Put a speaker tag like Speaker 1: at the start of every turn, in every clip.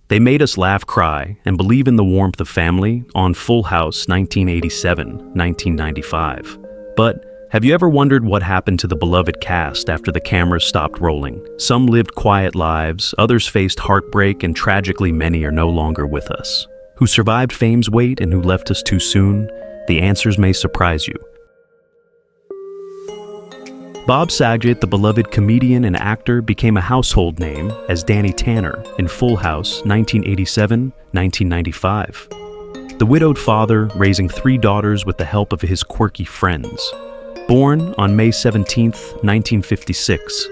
Speaker 1: They made us laugh, cry, and believe in the warmth of family on Full House 1987, 1995. But have you ever wondered what happened to the beloved cast after the cameras stopped rolling? Some lived quiet lives, others faced heartbreak, and tragically many are no longer with us. Who survived fame's weight and who left us too soon? The answers may surprise you. Bob Saget, the beloved comedian and actor, became a household name as Danny Tanner in Full House 1987-1995. The widowed father raising 3 daughters with the help of his quirky friends. Born on May 17, 1956,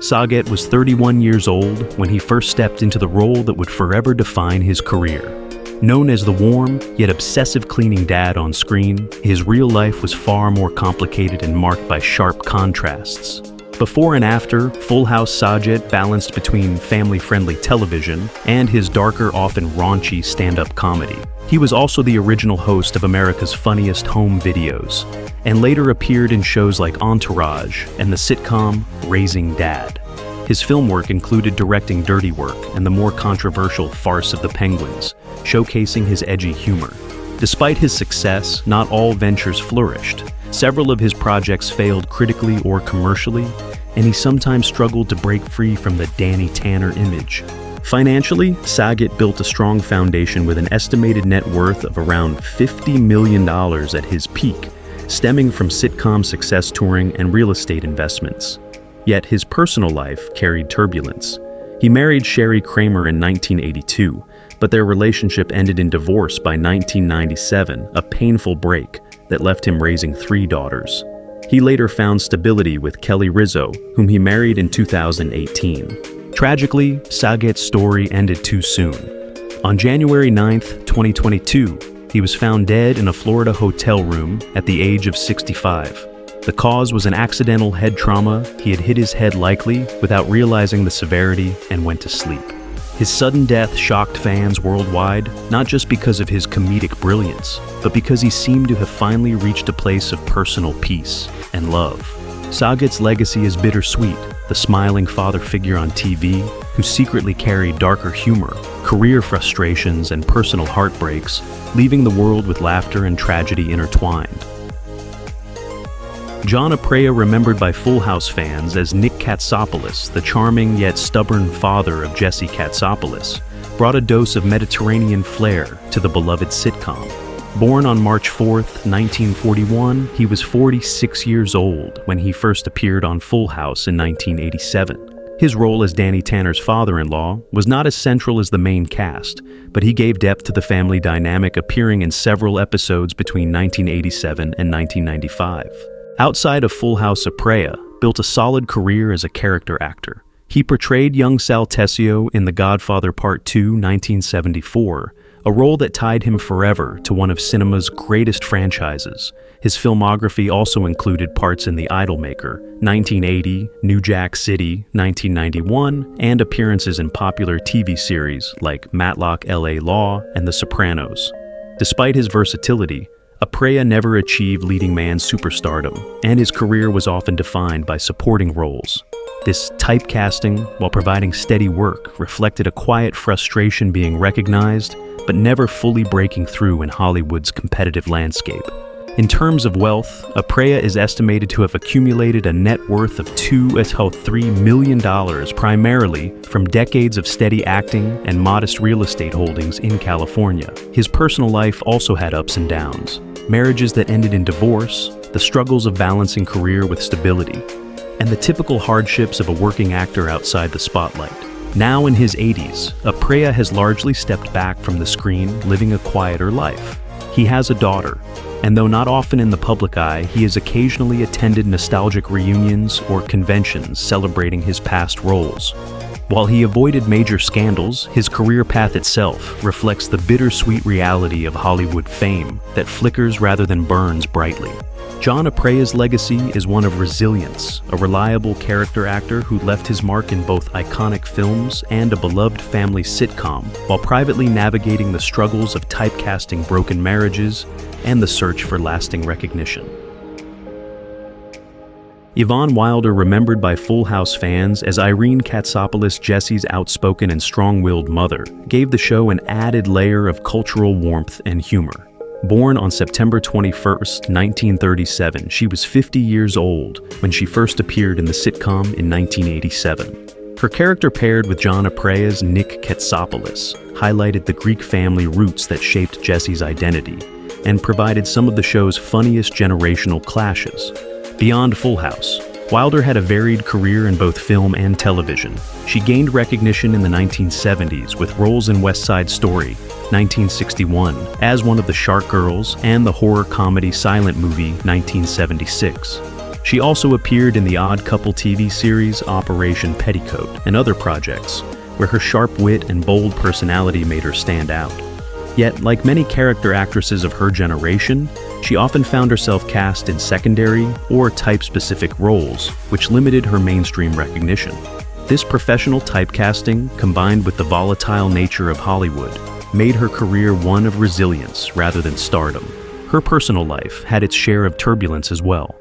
Speaker 1: Saget was 31 years old when he first stepped into the role that would forever define his career. Known as the warm, yet obsessive cleaning dad on screen, his real life was far more complicated and marked by sharp contrasts. Before and after, Full House Saget balanced between family-friendly television and his darker, often raunchy stand-up comedy. He was also the original host of America's Funniest Home Videos, and later appeared in shows like Entourage and the sitcom Raising Dad. His film work included directing Dirty Work and the more controversial Farce of the Penguins, showcasing his edgy humor. Despite his success, not all ventures flourished. Several of his projects failed critically or commercially, and he sometimes struggled to break free from the Danny Tanner image. Financially, Saget built a strong foundation with an estimated net worth of around $50 million at his peak, stemming from sitcom success touring and real estate investments. Yet his personal life carried turbulence. He married Sherry Kramer in 1982, but their relationship ended in divorce by 1997, a painful break that left him raising 3 daughters. He later found stability with Kelly Rizzo, whom he married in 2018. Tragically, Saget's story ended too soon. On January 9, 2022, he was found dead in a Florida hotel room at the age of 65. The cause was an accidental head trauma. He had hit his head likely without realizing the severity and went to sleep. His sudden death shocked fans worldwide, not just because of his comedic brilliance, but because he seemed to have finally reached a place of personal peace and love. Saget's legacy is bittersweet, the smiling father figure on TV who secretly carried darker humor, career frustrations, and personal heartbreaks, leaving the world with laughter and tragedy intertwined. John Aprea, remembered by Full House fans as Nick Katsopoulos, the charming yet stubborn father of Jesse Katsopoulos, brought a dose of Mediterranean flair to the beloved sitcom. Born on March 4, 1941, he was 46 years old when he first appeared on Full House in 1987. His role as Danny Tanner's father-in-law was not as central as the main cast, but he gave depth to the family dynamic, appearing in several episodes between 1987 and 1995. Outside of Full House, Aprea built a solid career as a character actor. He portrayed young Sal Tessio in The Godfather Part 2, 1974, a role that tied him forever to one of cinema's greatest franchises. His filmography also included parts in The Idolmaker, 1980, New Jack City, 1991, and appearances in popular TV series like Matlock L.A. Law and The Sopranos. Despite his versatility, Aprea never achieved leading man superstardom, and his career was often defined by supporting roles. This typecasting, while providing steady work, reflected a quiet frustration being recognized, but never fully breaking through in Hollywood's competitive landscape. In terms of wealth, Aprea is estimated to have accumulated a net worth of $2–3 million, primarily from decades of steady acting and modest real estate holdings in California. His personal life also had ups and downs. Marriages that ended in divorce, the struggles of balancing career with stability, and the typical hardships of a working actor outside the spotlight. Now in his 80s, Aprea has largely stepped back from the screen, living a quieter life. He has a daughter, and though not often in the public eye, he has occasionally attended nostalgic reunions or conventions celebrating his past roles. While he avoided major scandals, his career path itself reflects the bittersweet reality of Hollywood fame that flickers rather than burns brightly. John Aprea's legacy is one of resilience, a reliable character actor who left his mark in both iconic films and a beloved family sitcom, while privately navigating the struggles of typecasting broken marriages and the search for lasting recognition. Yvonne Wilder, remembered by Full House fans as Irene Katsopolis, Jesse's outspoken and strong-willed mother, gave the show an added layer of cultural warmth and humor. Born on September 21, 1937, she was 50 years old when she first appeared in the sitcom in 1987. Her character, paired with John Aprea's Nick Katsopolis, highlighted the Greek family roots that shaped Jesse's identity and provided some of the show's funniest generational clashes. Beyond Full House, Wilder had a varied career in both film and television. She gained recognition in the 1970s with roles in West Side Story, 1961, as one of the Shark Girls, and the horror comedy silent movie 1976. She also appeared in the Odd Couple TV series Operation Petticoat and other projects, where her sharp wit and bold personality made her stand out. Yet, like many character actresses of her generation, she often found herself cast in secondary or type-specific roles, which limited her mainstream recognition. This professional typecasting, combined with the volatile nature of Hollywood, made her career one of resilience rather than stardom. Her personal life had its share of turbulence as well.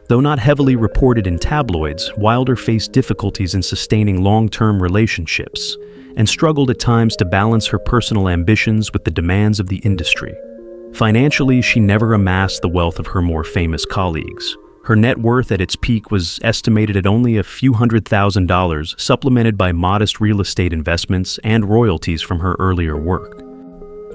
Speaker 1: Though not heavily reported in tabloids, Wilder faced difficulties in sustaining long-term relationships and struggled at times to balance her personal ambitions with the demands of the industry. Financially, she never amassed the wealth of her more famous colleagues. Her net worth at its peak was estimated at only a few $100,000, supplemented by modest real estate investments and royalties from her earlier work.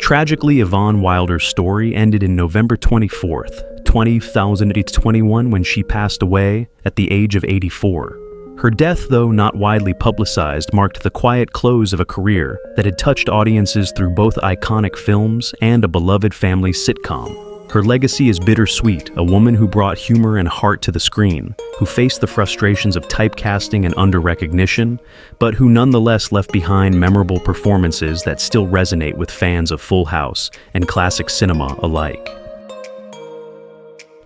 Speaker 1: Tragically, Yvonne Wilder's story ended in November 24th, 2021, when she passed away at the age of 84. Her death, though not widely publicized, marked the quiet close of a career that had touched audiences through both iconic films and a beloved family sitcom. Her legacy is bittersweet, a woman who brought humor and heart to the screen, who faced the frustrations of typecasting and under-recognition, but who nonetheless left behind memorable performances that still resonate with fans of Full House and classic cinema alike.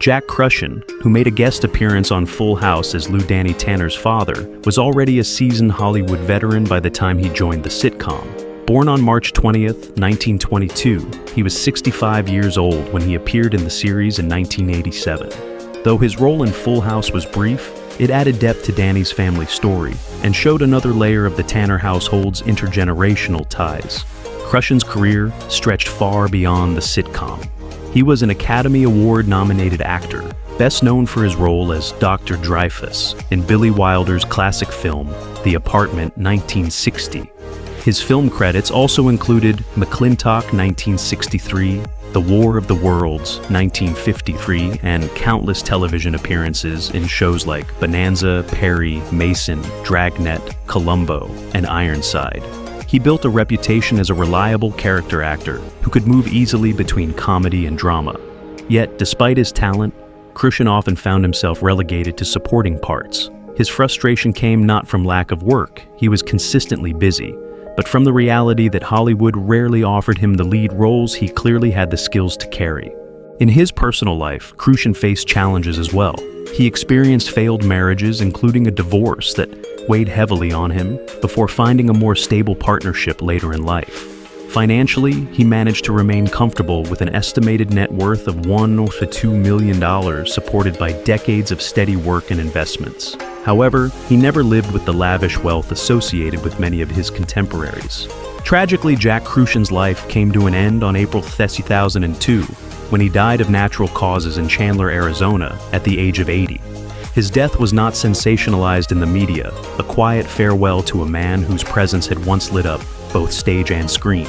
Speaker 1: Jack Crushing, who made a guest appearance on Full House as Lou Danny Tanner's father, was already a seasoned Hollywood veteran by the time he joined the sitcom. Born on March 20th, 1922, he was 65 years old when he appeared in the series in 1987. Though his role in Full House was brief, it added depth to Danny's family story and showed another layer of the Tanner household's intergenerational ties. Crushing's career stretched far beyond the sitcom. He was an Academy Award-nominated actor, best known for his role as Dr. Dreyfus in Billy Wilder's classic film, The Apartment, 1960. His film credits also included McClintock, 1963, The War of the Worlds, 1953, and countless television appearances in shows like Bonanza, Perry, Mason, Dragnet, Columbo, and Ironside. He built a reputation as a reliable character actor who could move easily between comedy and drama. Yet, despite his talent, Crushing often found himself relegated to supporting parts. His frustration came not from lack of work, he was consistently busy, but from the reality that Hollywood rarely offered him the lead roles he clearly had the skills to carry. In his personal life, Crushing faced challenges as well. He experienced failed marriages, including a divorce that weighed heavily on him, before finding a more stable partnership later in life. Financially, he managed to remain comfortable with an estimated net worth of $1 to $2 million, supported by decades of steady work and investments. However, he never lived with the lavish wealth associated with many of his contemporaries. Tragically, Jack Crushing's life came to an end on April 2002, when he died of natural causes in Chandler, Arizona, at the age of 80. His death was not sensationalized in the media, a quiet farewell to a man whose presence had once lit up both stage and screen.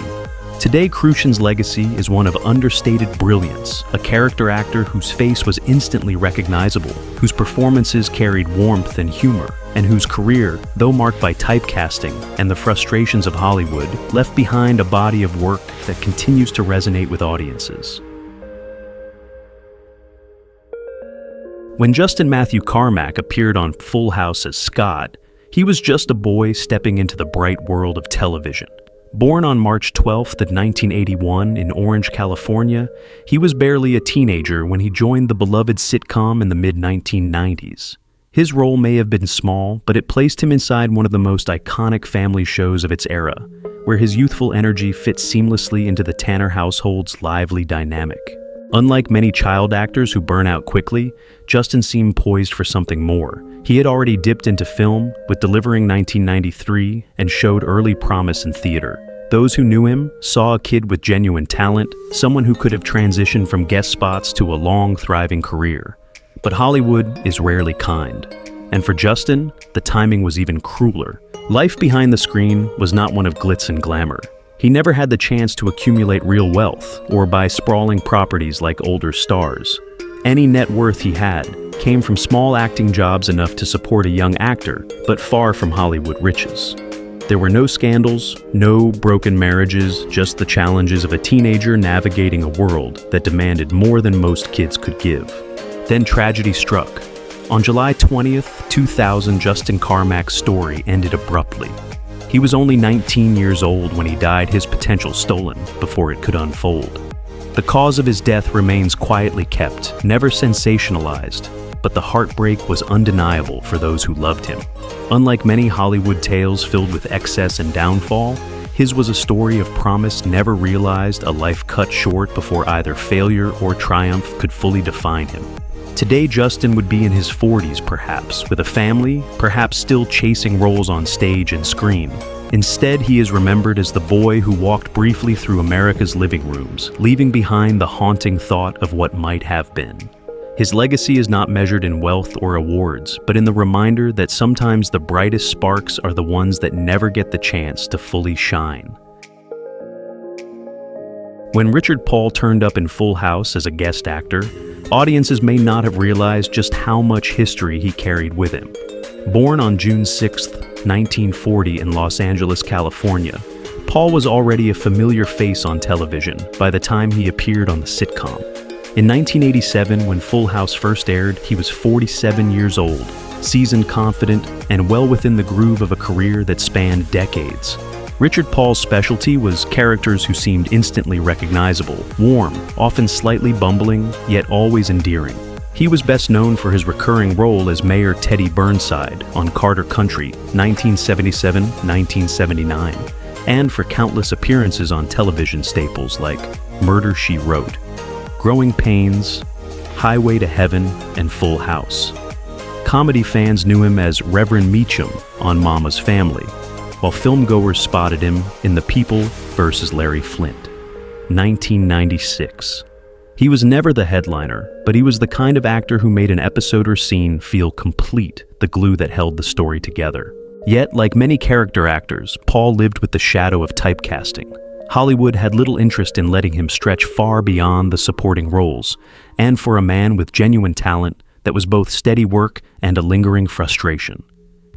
Speaker 1: Today, Crushing's legacy is one of understated brilliance, a character actor whose face was instantly recognizable, whose performances carried warmth and humor, and whose career, though marked by typecasting and the frustrations of Hollywood, left behind a body of work that continues to resonate with audiences. When Justin Matthew Carmack appeared on Full House as Scott, he was just a boy stepping into the bright world of television. Born on March 12, 1981 in Orange, California, he was barely a teenager when he joined the beloved sitcom in the mid-1990s. His role may have been small, but it placed him inside one of the most iconic family shows of its era, where his youthful energy fits seamlessly into the Tanner household's lively dynamic. Unlike many child actors who burn out quickly, Justin seemed poised for something more. He had already dipped into film with Delivering 1993 and showed early promise in theater. Those who knew him saw a kid with genuine talent, someone who could have transitioned from guest spots to a long, thriving career. But Hollywood is rarely kind. And for Justin, the timing was even crueler. Life behind the screen was not one of glitz and glamour. He never had the chance to accumulate real wealth or buy sprawling properties like older stars. Any net worth he had came from small acting jobs enough to support a young actor, but far from Hollywood riches. There were no scandals, no broken marriages, just the challenges of a teenager navigating a world that demanded more than most kids could give. Then tragedy struck. On July 20th, 2000, Justin Carmack's story ended abruptly. He was only 19 years old when he died, his potential stolen before it could unfold. The cause of his death remains quietly kept, never sensationalized, but the heartbreak was undeniable for those who loved him. Unlike many Hollywood tales filled with excess and downfall, his was a story of promise never realized, a life cut short before either failure or triumph could fully define him. Today, Justin would be in his 40s perhaps, with a family, perhaps still chasing roles on stage and screen. Instead, he is remembered as the boy who walked briefly through America's living rooms, leaving behind the haunting thought of what might have been. His legacy is not measured in wealth or awards, but in the reminder that sometimes the brightest sparks are the ones that never get the chance to fully shine. When Richard Paul turned up in Full House as a guest actor, audiences may not have realized just how much history he carried with him. Born on June 6, 1940 in Los Angeles, California, Paul was already a familiar face on television by the time he appeared on the sitcom. In 1987, when Full House first aired, he was 47 years old, seasoned, confident, and well within the groove of a career that spanned decades. Richard Paul's specialty was characters who seemed instantly recognizable, warm, often slightly bumbling, yet always endearing. He was best known for his recurring role as Mayor Teddy Burnside on Carter Country, 1977-1979, and for countless appearances on television staples like Murder, She Wrote, Growing Pains, Highway to Heaven, and Full House. Comedy fans knew him as Reverend Meacham on Mama's Family, while filmgoers spotted him in The People vs. Larry Flint, 1996. He was never the headliner, but he was the kind of actor who made an episode or scene feel complete, the glue that held the story together. Yet, like many character actors, Paul lived with the shadow of typecasting. Hollywood had little interest in letting him stretch far beyond the supporting roles, and for a man with genuine talent, that was both steady work and a lingering frustration.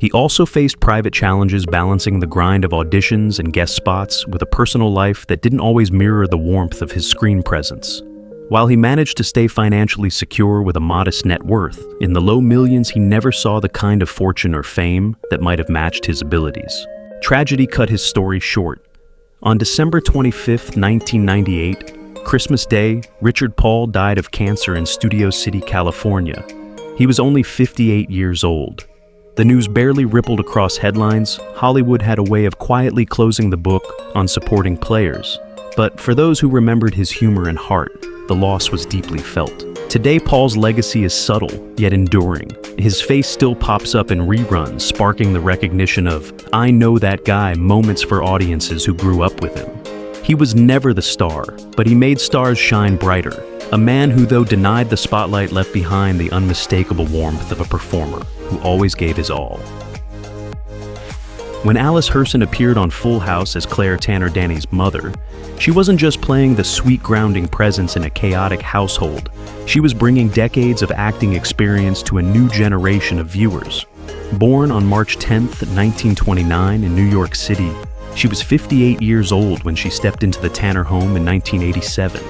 Speaker 1: He also faced private challenges balancing the grind of auditions and guest spots with a personal life that didn't always mirror the warmth of his screen presence. While he managed to stay financially secure with a modest net worth, in the low millions he never saw the kind of fortune or fame that might have matched his abilities. Tragedy cut his story short. On December 25, 1998, Christmas Day, Richard Paul died of cancer in Studio City, California. He was only 58 years old. The news barely rippled across headlines. Hollywood had a way of quietly closing the book on supporting players. But for those who remembered his humor and heart, the loss was deeply felt. Today, Paul's legacy is subtle, yet enduring. His face still pops up in reruns, sparking the recognition of "I know that guy" moments for audiences who grew up with him. He was never the star, but he made stars shine brighter. A man who, though denied the spotlight, left behind the unmistakable warmth of a performer who always gave his all. When Alice Herson appeared on Full House as Claire Tanner Danny's mother, she wasn't just playing the sweet grounding presence in a chaotic household. She was bringing decades of acting experience to a new generation of viewers. Born on March 10, 1929 in New York City, she was 58 years old when she stepped into the Tanner home in 1987.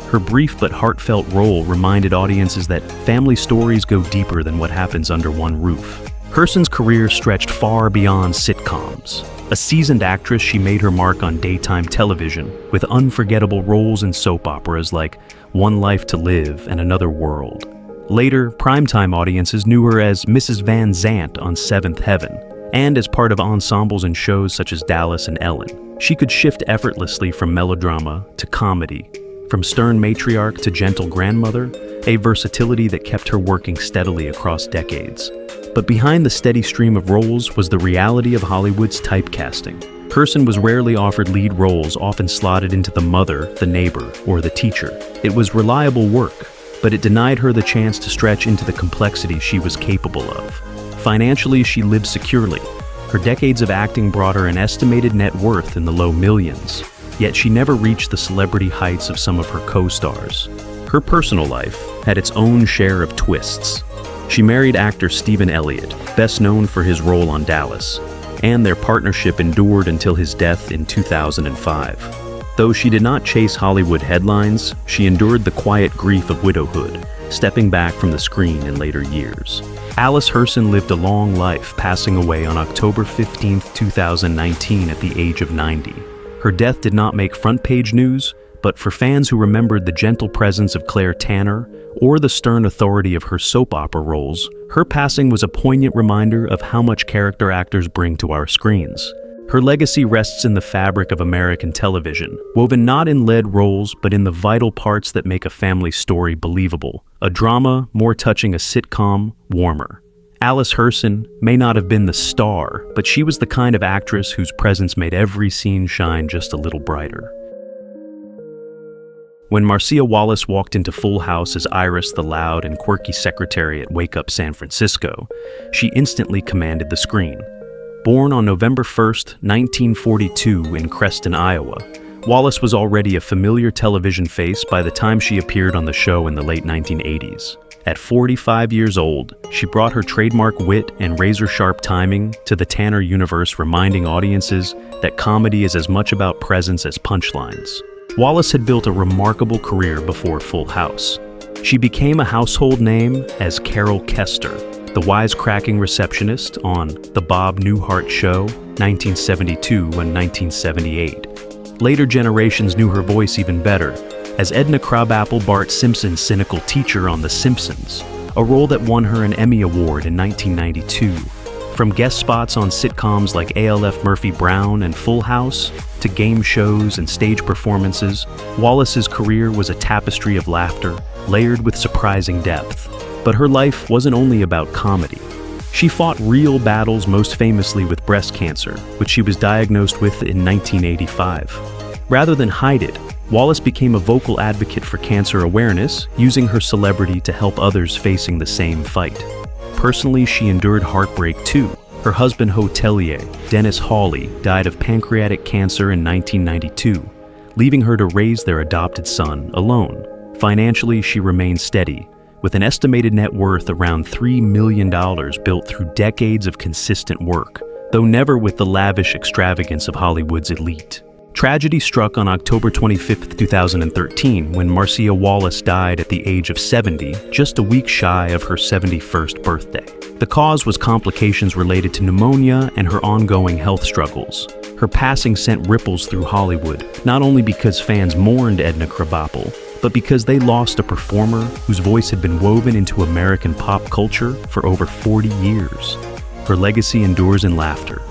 Speaker 1: Her brief but heartfelt role reminded audiences that family stories go deeper than what happens under one roof. Herson's career stretched far beyond sitcoms. A seasoned actress, she made her mark on daytime television with unforgettable roles in soap operas like One Life to Live and Another World. Later, primetime audiences knew her as Mrs. Van Zant on Seventh Heaven, and as part of ensembles in shows such as Dallas and Ellen. She could shift effortlessly from melodrama to comedy, From stern matriarch to gentle grandmother, a versatility that kept her working steadily across decades. But behind the steady stream of roles was the reality of Hollywood's typecasting. Herson was rarely offered lead roles, often slotted into the mother, the neighbor, or the teacher. It was reliable work, but it denied her the chance to stretch into the complexity she was capable of. Financially, she lived securely. Her decades of acting brought her an estimated net worth in the low millions, yet she never reached the celebrity heights of some of her co-stars. Her personal life had its own share of twists. She married actor Stephen Elliott, best known for his role on Dallas, and their partnership endured until his death in 2005. Though she did not chase Hollywood headlines, she endured the quiet grief of widowhood, stepping back from the screen in later years. Alice Herson lived a long life, passing away on October 15, 2019 at the age of 90. Her death did not make front-page news, but for fans who remembered the gentle presence of Claire Tanner or the stern authority of her soap opera roles, her passing was a poignant reminder of how much character actors bring to our screens. Her legacy rests in the fabric of American television, woven not in lead roles but in the vital parts that make a family story believable. A drama more touching a sitcom, warmer. Alice Herson may not have been the star, but she was the kind of actress whose presence made every scene shine just a little brighter. When Marcia Wallace walked into Full House as Iris, the loud and quirky secretary at Wake Up San Francisco, she instantly commanded the screen. Born on November 1, 1942 in Creston, Iowa, Wallace was already a familiar television face by the time she appeared on the show in the late 1980s. At 45 years old, she brought her trademark wit and razor-sharp timing to the Tanner universe, reminding audiences that comedy is as much about presence as punchlines. Wallace had built a remarkable career before Full House. She became a household name as Carol Kester, the wisecracking receptionist on The Bob Newhart Show, 1972 and 1978. Later generations knew her voice even better, as Edna Krabappel, Bart Simpson's cynical teacher on The Simpsons, a role that won her an Emmy Award in 1992. From guest spots on sitcoms like A.L.F. Murphy Brown and Full House, to game shows and stage performances, Wallace's career was a tapestry of laughter, layered with surprising depth. But her life wasn't only about comedy. She fought real battles, most famously with breast cancer, which she was diagnosed with in 1985. Rather than hide it, Wallace became a vocal advocate for cancer awareness, using her celebrity to help others facing the same fight. Personally, she endured heartbreak too. Her husband hotelier, Dennis Hawley, died of pancreatic cancer in 1992, leaving her to raise their adopted son alone. Financially, she remained steady, with an estimated net worth around $3 million built through decades of consistent work, though never with the lavish extravagance of Hollywood's elite. Tragedy struck on October 25, 2013, when Marcia Wallace died at the age of 70, just a week shy of her 71st birthday. The cause was complications related to pneumonia and her ongoing health struggles. Her passing sent ripples through Hollywood, not only because fans mourned Edna Krabappel, but because they lost a performer whose voice had been woven into American pop culture for over 40 years. Her legacy endures in laughter.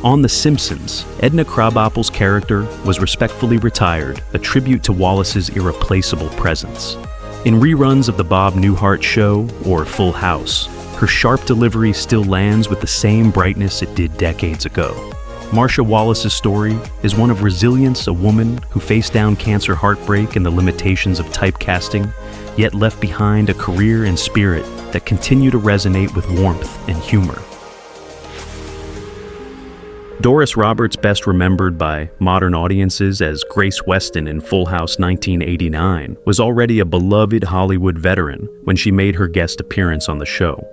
Speaker 1: On The Simpsons, Edna Krabappel's character was respectfully retired, a tribute to Wallace's irreplaceable presence. In reruns of The Bob Newhart Show or Full House, her sharp delivery still lands with the same brightness it did decades ago. Marcia Wallace's story is one of resilience, a woman who faced down cancer heartbreak and the limitations of typecasting, yet left behind a career and spirit that continue to resonate with warmth and humor. Doris Roberts, best remembered by modern audiences as Grace Weston in Full House 1989, was already a beloved Hollywood veteran when she made her guest appearance on the show.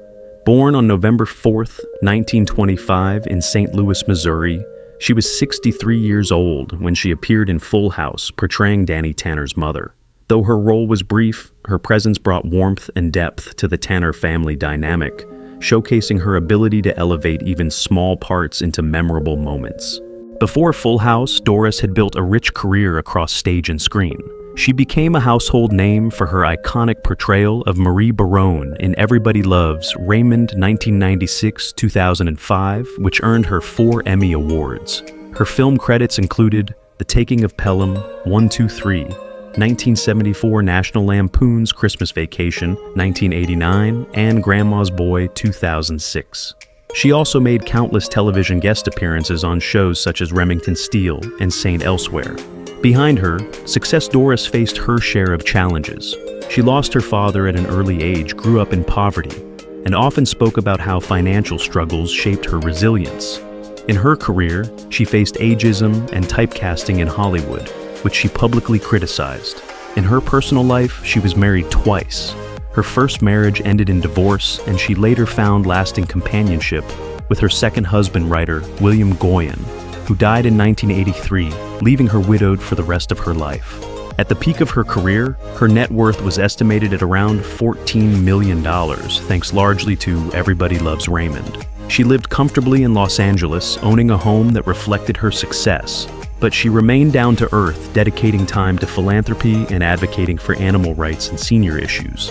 Speaker 1: Born on November 4, 1925 in St. Louis, Missouri, she was 63 years old when she appeared in Full House portraying Danny Tanner's mother. Though her role was brief, her presence brought warmth and depth to the Tanner family dynamic, showcasing her ability to elevate even small parts into memorable moments. Before Full House, Doris had built a rich career across stage and screen. She became a household name for her iconic portrayal of Marie Barone in Everybody Loves Raymond 1996-2005, which earned her 4 Emmy Awards. Her film credits included The Taking of Pelham, 1, 2, 3, 1974 National Lampoon's Christmas Vacation, 1989, and Grandma's Boy, 2006. She also made countless television guest appearances on shows such as Remington Steele and Saint Elsewhere. Behind her, Success Doris faced her share of challenges. She lost her father at an early age, grew up in poverty, and often spoke about how financial struggles shaped her resilience. In her career, she faced ageism and typecasting in Hollywood, which she publicly criticized. In her personal life, she was married twice. Her first marriage ended in divorce, and she later found lasting companionship with her second husband, writer William Goyen, who died in 1983, leaving her widowed for the rest of her life. At the peak of her career, her net worth was estimated at around $14 million, thanks largely to Everybody Loves Raymond. She lived comfortably in Los Angeles, owning a home that reflected her success, but she remained down to earth, dedicating time to philanthropy and advocating for animal rights and senior issues.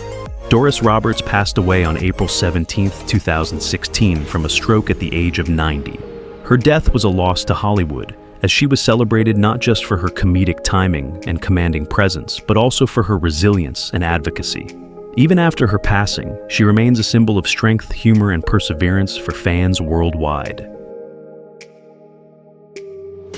Speaker 1: Doris Roberts passed away on April 17, 2016, from a stroke at the age of 90. Her death was a loss to Hollywood, as she was celebrated not just for her comedic timing and commanding presence, but also for her resilience and advocacy. Even after her passing, she remains a symbol of strength, humor, and perseverance for fans worldwide.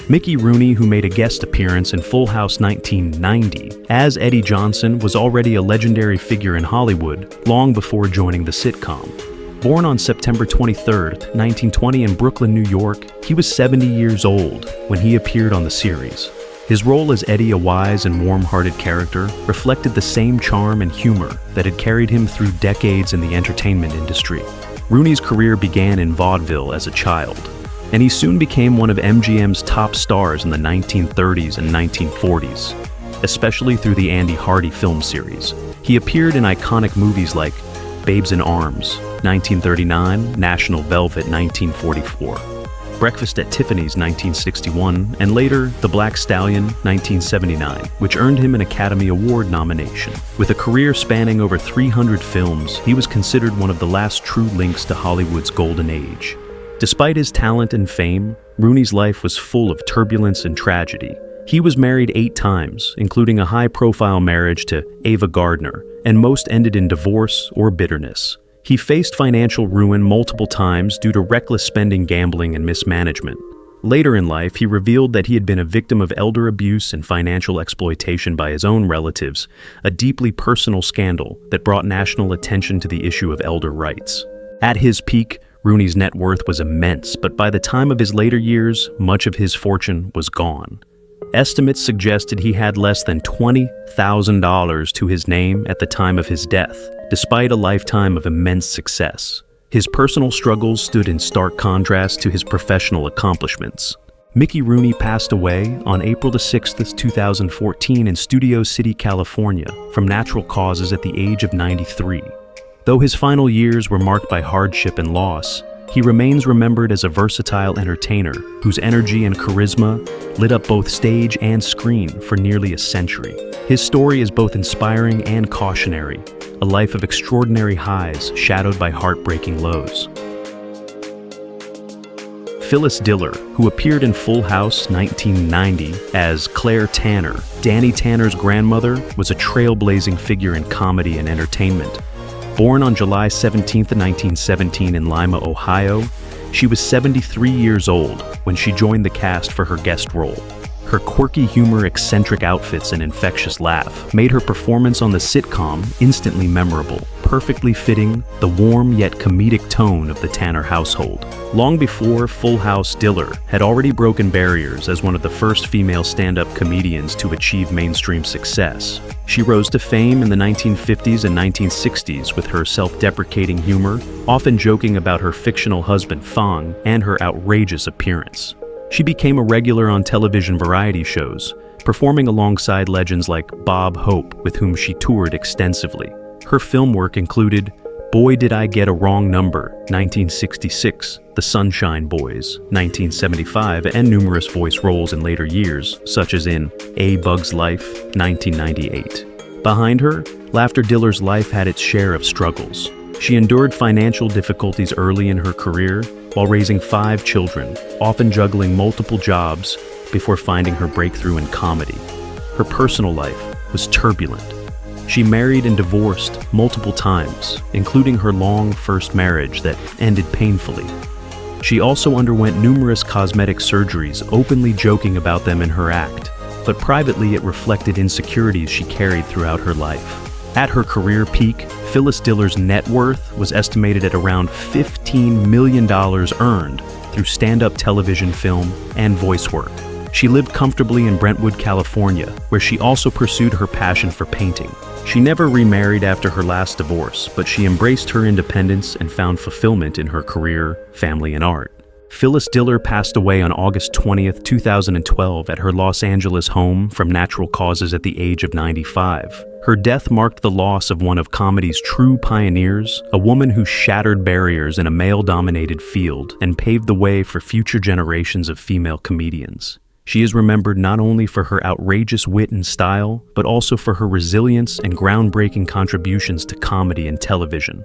Speaker 1: Mickey Rooney, who made a guest appearance in Full House 1990 as Eddie Johnson, was already a legendary figure in Hollywood long before joining the sitcom. Born on September 23, 1920 in Brooklyn, New York, he was 70 years old when he appeared on the series. His role as Eddie, a wise and warm-hearted character, reflected the same charm and humor that had carried him through decades in the entertainment industry. Rooney's career began in vaudeville as a child, and he soon became one of MGM's top stars in the 1930s and 1940s, especially through the Andy Hardy film series. He appeared in iconic movies like Babes in Arms, 1939, National Velvet, 1944, Breakfast at Tiffany's, 1961, and later The Black Stallion, 1979, which earned him an Academy Award nomination. With a career spanning over 300 films, he was considered one of the last true links to Hollywood's golden age. Despite his talent and fame, Rooney's life was full of turbulence and tragedy. He was married 8 times, including a high-profile marriage to Ava Gardner, and most ended in divorce or bitterness. He faced financial ruin multiple times due to reckless spending, gambling, and mismanagement. Later in life, he revealed that he had been a victim of elder abuse and financial exploitation by his own relatives, a deeply personal scandal that brought national attention to the issue of elder rights. At his peak, Rooney's net worth was immense, but by the time of his later years, much of his fortune was gone. Estimates suggested he had less than $20,000 to his name at the time of his death, despite a lifetime of immense success. His personal struggles stood in stark contrast to his professional accomplishments. Mickey Rooney passed away on April 6, 2014 in Studio City, California, from natural causes at the age of 93. Though his final years were marked by hardship and loss, he remains remembered as a versatile entertainer whose energy and charisma lit up both stage and screen for nearly a century. His story is both inspiring and cautionary, a life of extraordinary highs shadowed by heartbreaking lows. Phyllis Diller, who appeared in Full House 1990 as Claire Tanner, Danny Tanner's grandmother, was a trailblazing figure in comedy and entertainment. Born on July 17, 1917 in Lima, Ohio, she was 73 years old when she joined the cast for her guest role. Her quirky humor, eccentric outfits, and infectious laugh made her performance on the sitcom instantly memorable, perfectly fitting the warm yet comedic tone of the Tanner household. Long before Full House, Diller had already broken barriers as one of the first female stand-up comedians to achieve mainstream success. She rose to fame in the 1950s and 1960s with her self-deprecating humor, often joking about her fictional husband Fong and her outrageous appearance. She became a regular on television variety shows, performing alongside legends like Bob Hope, with whom she toured extensively. Her film work included Boy Did I Get a Wrong Number, 1966, The Sunshine Boys, 1975, and numerous voice roles in later years, such as in A Bug's Life, 1998. Behind her, Laughter Diller's life had its share of struggles. She endured financial difficulties early in her career while raising 5 children, often juggling multiple jobs before finding her breakthrough in comedy. Her personal life was turbulent. She married and divorced multiple times, including her long first marriage that ended painfully. She also underwent numerous cosmetic surgeries, openly joking about them in her act, but privately it reflected insecurities she carried throughout her life. At her career peak, Phyllis Diller's net worth was estimated at around $15 million earned through stand-up television, film, and voice work. She lived comfortably in Brentwood, California, where she also pursued her passion for painting. She never remarried after her last divorce, but she embraced her independence and found fulfillment in her career, family, and art. Phyllis Diller passed away on August 20th, 2012 at her Los Angeles home from natural causes at the age of 95. Her death marked the loss of one of comedy's true pioneers, a woman who shattered barriers in a male-dominated field and paved the way for future generations of female comedians. She is remembered not only for her outrageous wit and style, but also for her resilience and groundbreaking contributions to comedy and television.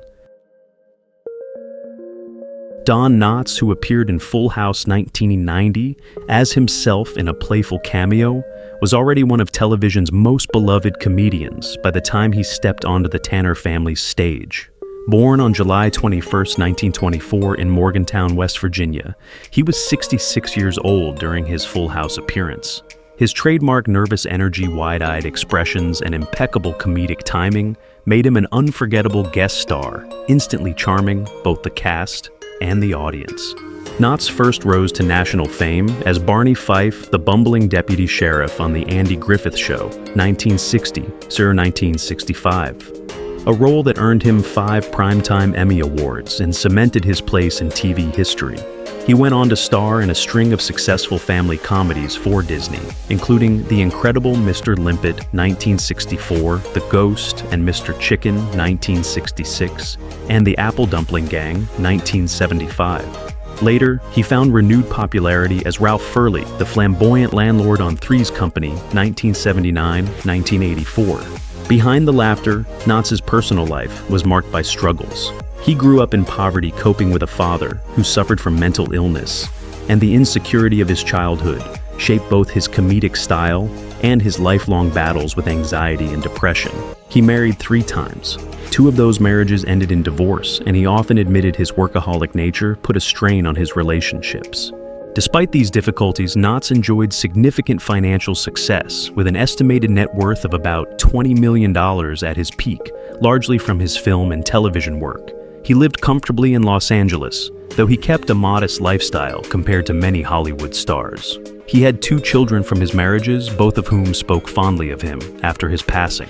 Speaker 1: Don Knotts, who appeared in Full House 1990 as himself in a playful cameo, was already one of television's most beloved comedians by the time he stepped onto the Tanner family's stage. Born on July 21, 1924 in Morgantown, West Virginia, he was 66 years old during his Full House appearance. His trademark nervous energy, wide-eyed expressions, and impeccable comedic timing made him an unforgettable guest star, instantly charming both the cast and the audience. Knotts first rose to national fame as Barney Fife, the bumbling deputy sheriff on The Andy Griffith Show, 1960–1965, a role that earned him 5 Primetime Emmy Awards and cemented his place in TV history. He went on to star in a string of successful family comedies for Disney, including The Incredible Mr. Limpet, 1964, The Ghost and Mr. Chicken, 1966, and The Apple Dumpling Gang, 1975. Later, he found renewed popularity as Ralph Furley, the flamboyant landlord on Three's Company, 1979–1984. Behind the laughter, Knotts' personal life was marked by struggles. He grew up in poverty, coping with a father who suffered from mental illness, and the insecurity of his childhood shaped both his comedic style and his lifelong battles with anxiety and depression. He married 3 times. 2 of those marriages ended in divorce, and he often admitted his workaholic nature put a strain on his relationships. Despite these difficulties, Knotts enjoyed significant financial success, with an estimated net worth of about $20 million at his peak, largely from his film and television work. He lived comfortably in Los Angeles, though he kept a modest lifestyle compared to many Hollywood stars. He had 2 children from his marriages, both of whom spoke fondly of him after his passing.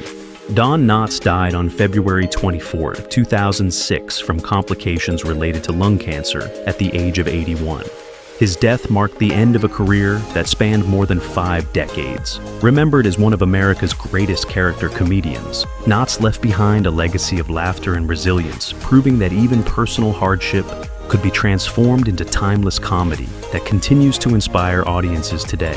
Speaker 1: Don Knotts died on February 24, 2006 from complications related to lung cancer at the age of 81. His death marked the end of a career that spanned more than 5 decades. Remembered as one of America's greatest character comedians, Knotts left behind a legacy of laughter and resilience, proving that even personal hardship could be transformed into timeless comedy that continues to inspire audiences today.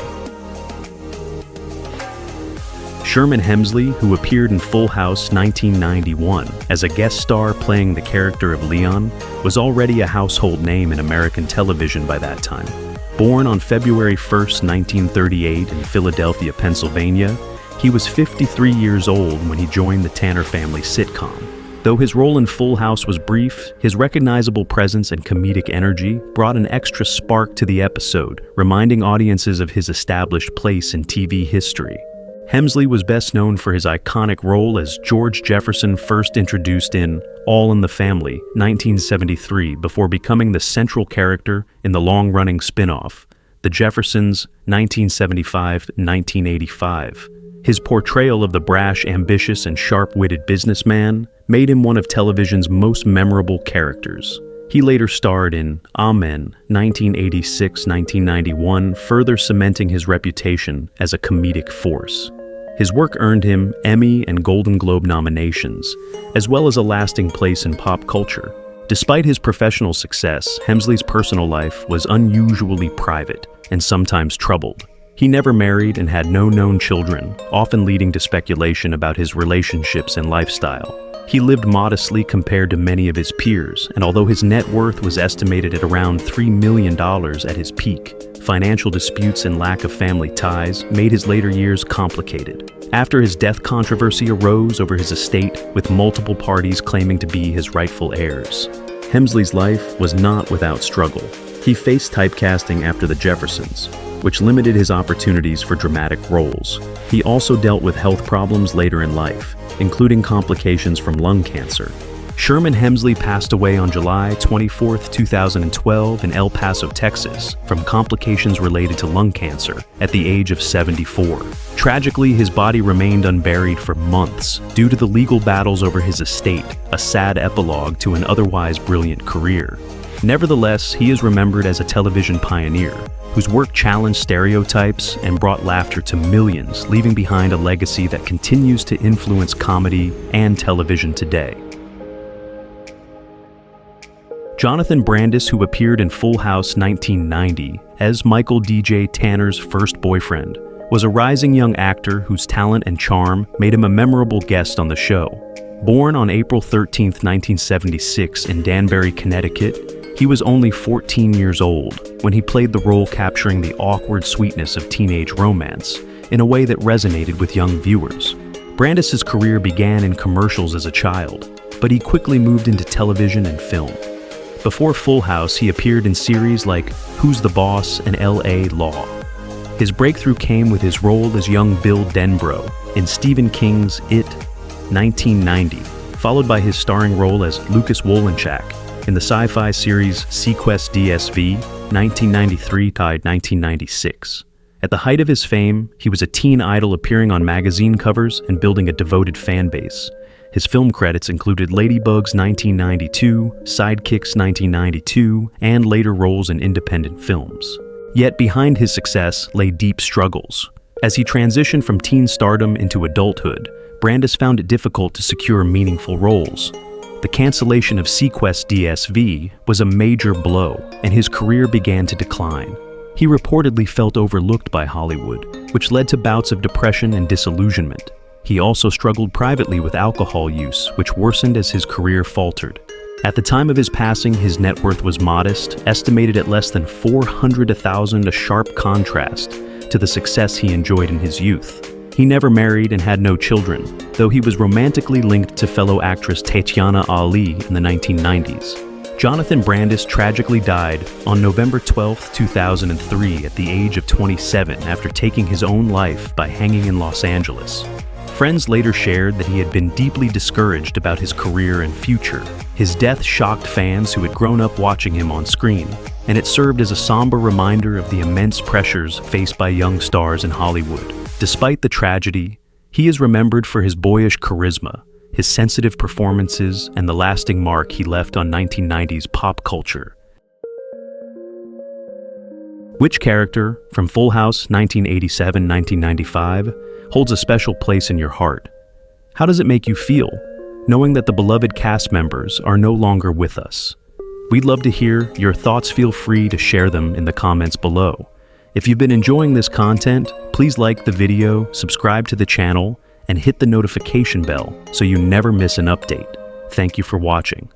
Speaker 1: Sherman Hemsley, who appeared in Full House 1991 as a guest star playing the character of Leon, was already a household name in American television by that time. Born on February 1, 1938 in Philadelphia, Pennsylvania, he was 53 years old when he joined the Tanner family sitcom. Though his role in Full House was brief, his recognizable presence and comedic energy brought an extra spark to the episode, reminding audiences of his established place in TV history. Hemsley was best known for his iconic role as George Jefferson, first introduced in All in the Family, 1973, before becoming the central character in the long-running spin-off, The Jeffersons, 1975–1985. His portrayal of the brash, ambitious, and sharp-witted businessman made him one of television's most memorable characters. He later starred in Amen, 1986–1991, further cementing his reputation as a comedic force. His work earned him Emmy and Golden Globe nominations, as well as a lasting place in pop culture. Despite his professional success, Hemsley's personal life was unusually private and sometimes troubled. He never married and had no known children, often leading to speculation about his relationships and lifestyle. He lived modestly compared to many of his peers, and although his net worth was estimated at around $3 million at his peak, financial disputes and lack of family ties made his later years complicated. After his death, controversy arose over his estate, with multiple parties claiming to be his rightful heirs. Hemsley's life was not without struggle. He faced typecasting after The Jeffersons, which limited his opportunities for dramatic roles. He also dealt with health problems later in life, including complications from lung cancer. Sherman Hemsley passed away on July 24, 2012 in El Paso, Texas, from complications related to lung cancer at the age of 74. Tragically, his body remained unburied for months due to the legal battles over his estate, a sad epilogue to an otherwise brilliant career. Nevertheless, he is remembered as a television pioneer whose work challenged stereotypes and brought laughter to millions, leaving behind a legacy that continues to influence comedy and television today. Jonathan Brandis, who appeared in Full House 1990 as Michael DJ Tanner's first boyfriend, was a rising young actor whose talent and charm made him a memorable guest on the show. Born on April 13, 1976 in Danbury, Connecticut, he was only 14 years old when he played the role capturing the awkward sweetness of teenage romance in a way that resonated with young viewers. Brandis's career began in commercials as a child, but he quickly moved into television and film. Before Full House, he appeared in series like Who's the Boss and L.A. Law. His breakthrough came with his role as young Bill Denbrough in Stephen King's It, 1990, followed by his starring role as Lucas Wolinchak in the sci-fi series Sequest DSV, 1993-1996. At the height of his fame, he was a teen idol appearing on magazine covers and building a devoted fan base. His film credits included Ladybug's 1992, Sidekicks 1992, and later roles in independent films. Yet behind his success lay deep struggles. As he transitioned from teen stardom into adulthood, Brandis found it difficult to secure meaningful roles. The cancellation of Sequest DSV was a major blow, and his career began to decline. He reportedly felt overlooked by Hollywood, which led to bouts of depression and disillusionment. He also struggled privately with alcohol use, which worsened as his career faltered. At the time of his passing, his net worth was modest, estimated at less than $400,000, a sharp contrast to the success he enjoyed in his youth. He never married and had no children, though he was romantically linked to fellow actress Tatiana Ali in the 1990s. Jonathan Brandis tragically died on November 12, 2003 at the age of 27 after taking his own life by hanging in Los Angeles. Friends later shared that he had been deeply discouraged about his career and future. His death shocked fans who had grown up watching him on screen, and it served as a somber reminder of the immense pressures faced by young stars in Hollywood. Despite the tragedy, he is remembered for his boyish charisma, his sensitive performances, and the lasting mark he left on 1990s pop culture. Which character from Full House 1987-1995 holds a special place in your heart? How does it make you feel, knowing that the beloved cast members are no longer with us? We'd love to hear your thoughts. Feel free to share them in the comments below. If you've been enjoying this content, please like the video, subscribe to the channel, and hit the notification bell so you never miss an update. Thank you for watching.